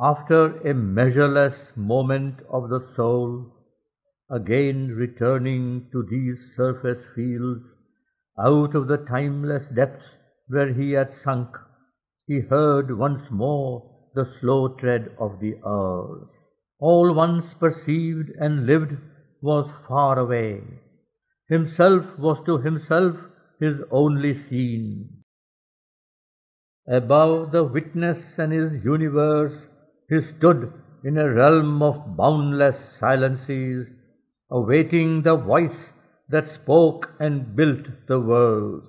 After a measureless moment of the soul, again returning to these surface fields, out of the timeless depths where he had sunk, he heard once more the slow tread of the earth. All once perceived and lived was far away. Himself was to himself his only seen. Above the witness and his universe, he stood in a realm of boundless silences, awaiting the voice that spoke and built the world.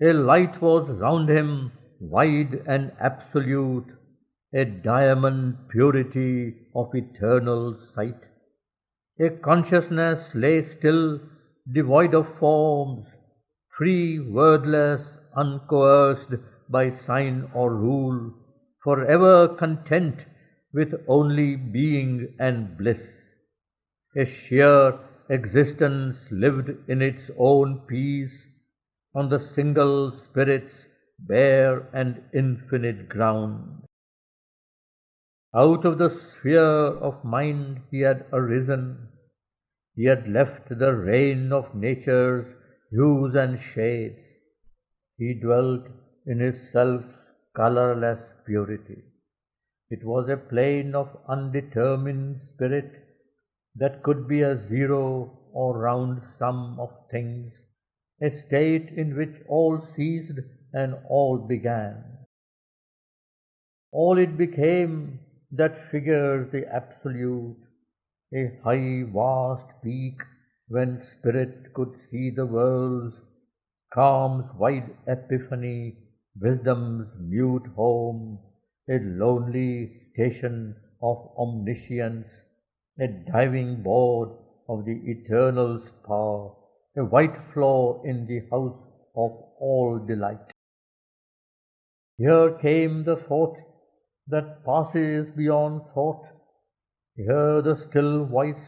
A light was round him, wide and absolute, a diamond purity of eternal sight. A consciousness lay still, devoid of forms, free, wordless, uncoerced by sign or rule, forever content with only being and bliss. A sheer existence lived in its own peace on the single Spirit's bare and infinite ground. Out of the sphere of mind he had arisen. He had left the reign of nature's hues and shades. He dwelt in his self's colorless purity. It was a plane of undetermined spirit that could be a zero or round sum of things, a state in which all ceased and all began. All it became that figures the absolute, a high vast peak when spirit could see the worlds, calm's wide epiphany, wisdom's mute home, a lonely station of omniscience, a diving board of the Eternal's power, a white floor in the house of all delight. Here came the thought that passes beyond thought. Hear the still voice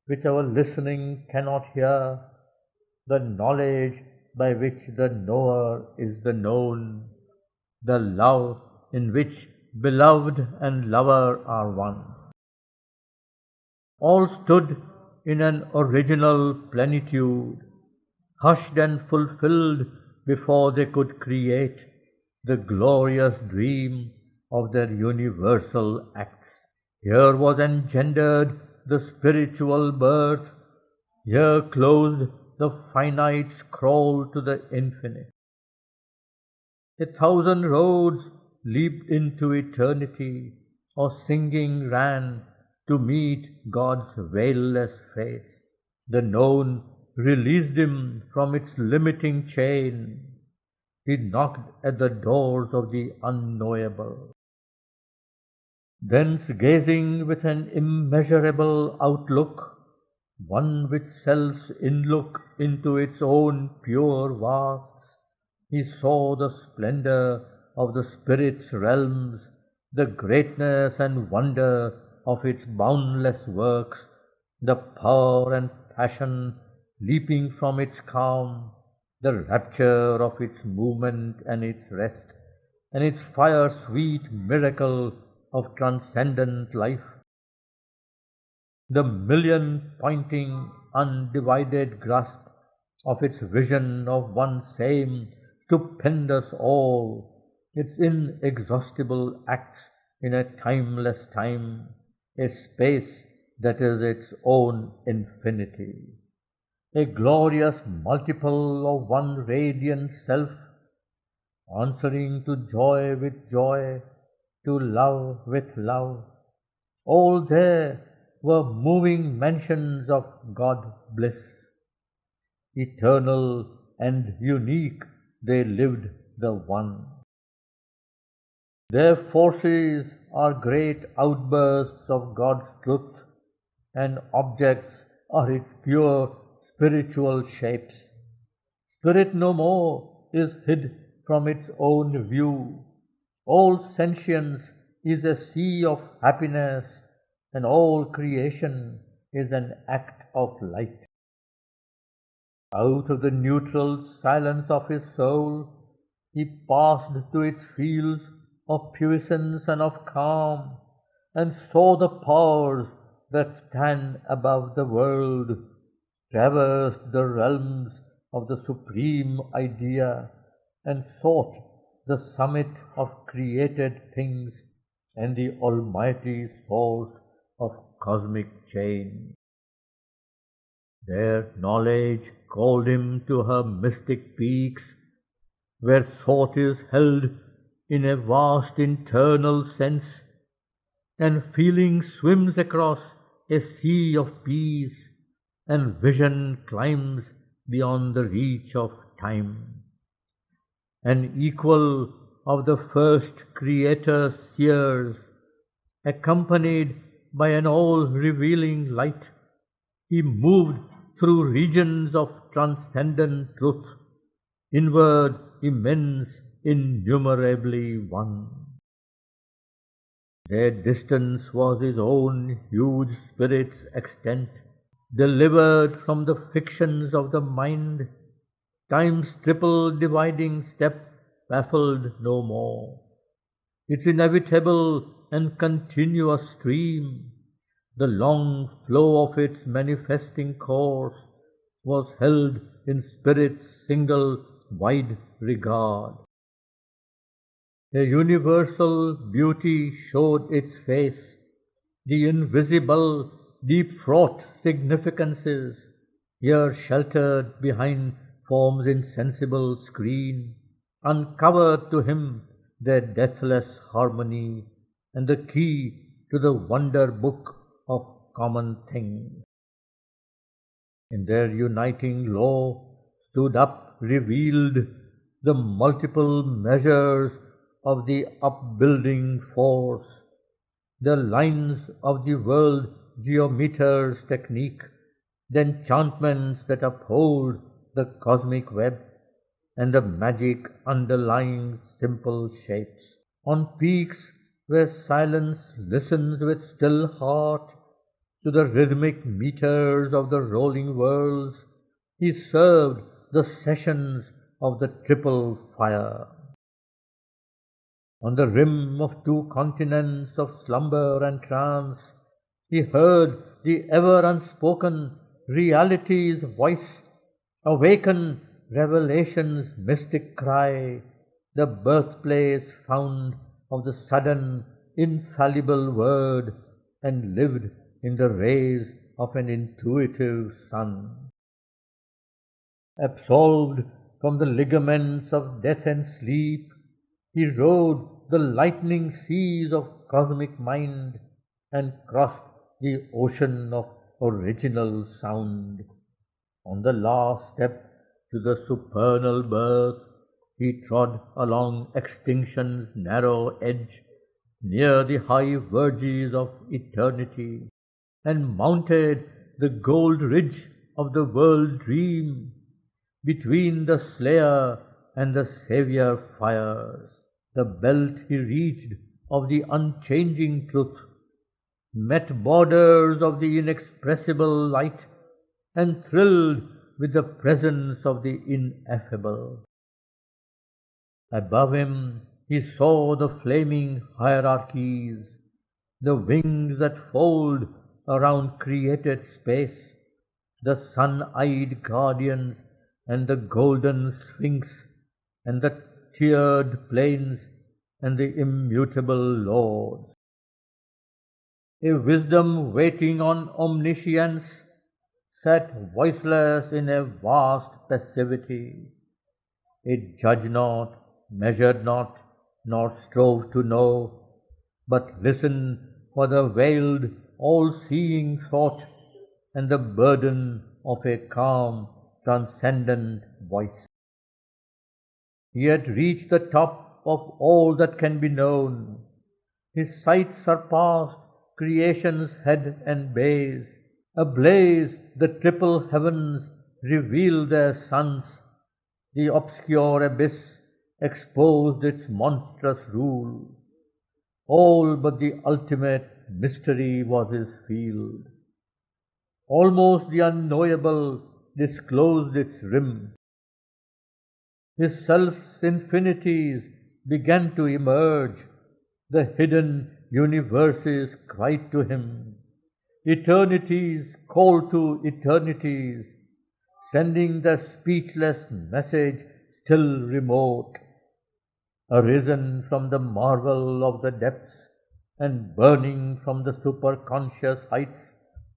which our listening cannot hear, the knowledge by which the knower is the known, the love in which beloved and lover are one. All stood in an original plenitude, hushed and fulfilled before they could create the glorious dream of their universal acts. Here was engendered the spiritual birth, here closed the finite scroll to the infinite. 1,000 roads leaped into eternity, or singing ran to meet God's veilless face. The known released him from its limiting chain. He knocked at the doors of the unknowable. Thence gazing with an immeasurable outlook, one with self's inlook into its own pure vasts, he saw the splendor of the Spirit's realms, the greatness and wonder of its boundless works, the power and passion leaping from its calm, the rapture of its movement and its rest, and its fire-sweet miracle of transcendent life. The million-pointing, undivided grasp of its vision of one same stupendous all, its inexhaustible acts in a timeless time, a space that is its own infinity, a glorious multiple of one radiant self, answering to joy with joy, to love with love. All there were moving mentions of God bliss. Eternal and unique they lived the one. Their forces are great outbursts of God's truth, and objects are its pure spiritual shapes. Spirit no more is hid from its own view. All sentience is a sea of happiness, and all creation is an act of light. Out of the neutral silence of his soul, he passed to its fields of puissance and of calm, and saw the powers that stand above the world, traversed the realms of the supreme idea, and sought the summit of created things and the almighty source of cosmic change. Their knowledge called him to her mystic peaks, where thought is held in a vast internal sense, and feeling swims across a sea of peace, and vision climbs beyond the reach of time. An equal of the first Creator seers, accompanied by an all-revealing light, he moved through regions of transcendent truth, inward, immense, innumerably one. Their distance was his own huge spirit's extent, delivered from the fictions of the mind, time's triple dividing step baffled no more. Its inevitable and continuous stream, the long flow of its manifesting course, was held in spirit's single wide regard. A universal beauty showed its face, the invisible, deep-fraught significances, here sheltered behind form's insensible screen, uncovered to him their deathless harmony and the key to the wonder book of common things. In their uniting law stood up revealed the multiple measures of the upbuilding force, the lines of the world geometer's technique, the enchantments that uphold the cosmic web, and the magic underlying simple shapes. On peaks where silence listens with still heart to the rhythmic meters of the rolling worlds, he served the sessions of the triple fire. On the rim of two continents of slumber and trance, he heard the ever unspoken reality's voice, awaken revelation's mystic cry, the birthplace found of the sudden infallible word, and lived in the rays of an intuitive sun. Absolved from the ligaments of death and sleep, he rode the lightning seas of cosmic mind and crossed the ocean of original sound. On the last step to the supernal birth, he trod along extinction's narrow edge, near the high verges of eternity, and mounted the gold ridge of the world dream, between the slayer and the savior fires. The belt he reached of the unchanging truth, met borders of the inexpressible light, and thrilled with the presence of the ineffable. Above him he saw the flaming hierarchies, the wings that fold around created space, the sun-eyed guardians and the golden sphinx, and the tiered planes and the immutable lords. A wisdom waiting on omniscience sat voiceless in a vast passivity. It judged not, measured not, nor strove to know, but listened for the veiled, all-seeing thought and the burden of a calm, transcendent voice. He had reached the top of all that can be known. His sight surpassed creation's head and base. Ablaze the triple heavens revealed their suns. The obscure abyss exposed its monstrous rule. All but the ultimate mystery was his field. Almost the unknowable disclosed its rim. His self's infinities began to emerge, The hidden universes cried to him. Eternities called to eternities, sending the speechless message still remote. Arisen from the marvel of the depths, and burning from the superconscious heights,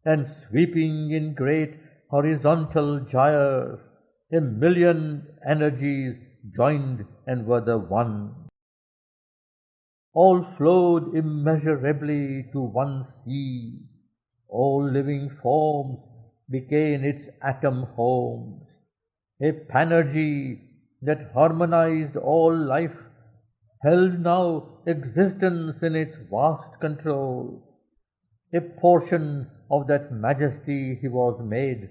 and sweeping in great horizontal gyres, a million energies joined and were the one. All flowed immeasurably to one sea. All living forms became its atom homes. A panergy that harmonized all life held now existence in its vast control. A portion of that majesty he was made.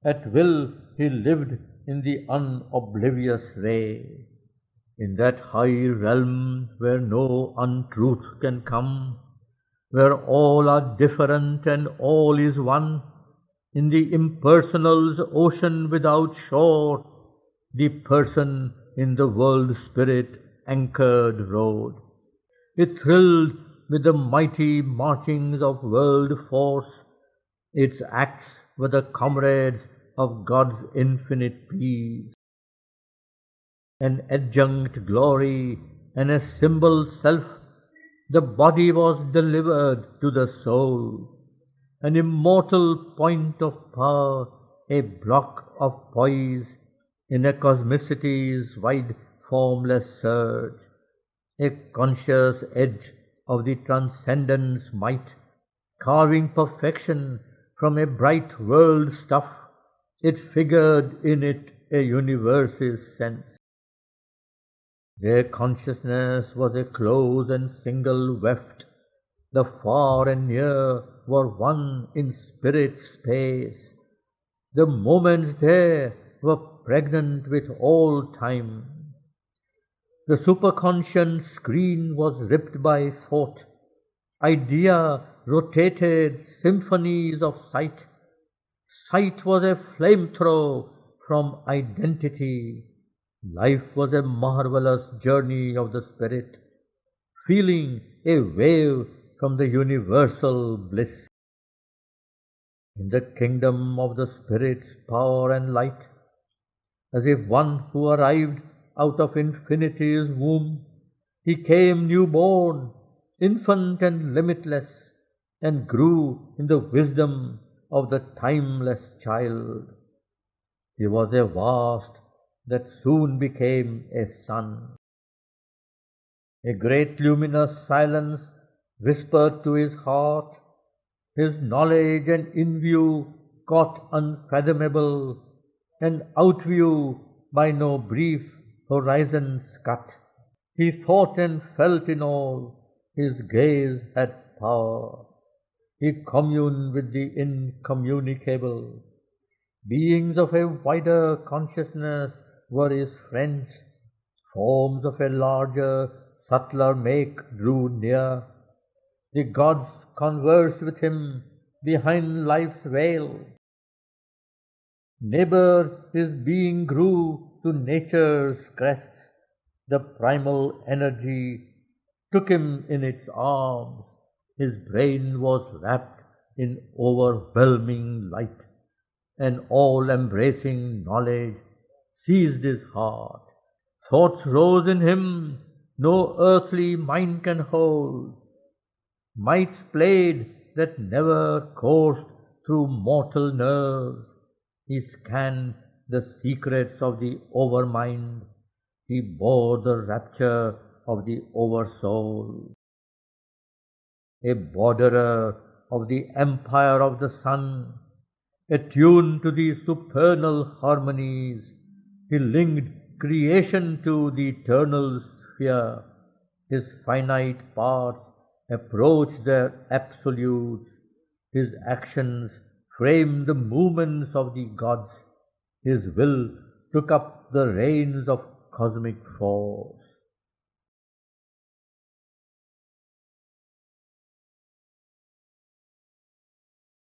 At will he lived in the unoblivious ray. In that high realm where no untruth can come, where all are different and all is one, in the impersonal's ocean without shore, the person in the world spirit anchored rode. It thrilled with the mighty marchings of world force. Its acts were the comrades of God's infinite peace. An adjunct glory and a symbol self, the body was delivered to the soul, an immortal point of power, a block of poise in a cosmicity's wide formless surge, a conscious edge of the transcendence might, carving perfection from a bright world stuff, it figured in it a universe's sense. Their consciousness was a close and single weft. The far and near were one in spirit space. The moments there were pregnant with all time. The superconscious screen was ripped by thought. Idea rotated symphonies of sight. Sight was a flamethrower from identity. Life was a marvelous journey of the spirit, feeling a wave from the universal bliss. In the kingdom of the spirit's power and light, as if one who arrived out of infinity's womb, he came newborn, infant and limitless, and grew in the wisdom of the timeless child. He was a vast that soon became a sun. A great luminous silence whispered to his heart, his knowledge and in-view caught unfathomable, and out-view by no brief horizons cut. He thought and felt in all, his gaze had power. He communed with the incommunicable. Beings of a wider consciousness were his friends. Forms of a larger, subtler make drew near. The gods conversed with him behind life's veil. Neighbor, his being grew to nature's crest. The primal energy took him in its arms. His brain was wrapped in overwhelming light, and all-embracing knowledge seized his heart. Thoughts rose in him no earthly mind can hold. Mights played that never coursed through mortal nerves. He scanned the secrets of the overmind. He bore the rapture of the oversoul. A borderer of the empire of the sun, attuned to the supernal harmonies, he linked creation to the eternal sphere. His finite parts approached their absolutes. His actions framed the movements of the gods. His will took up the reins of cosmic force.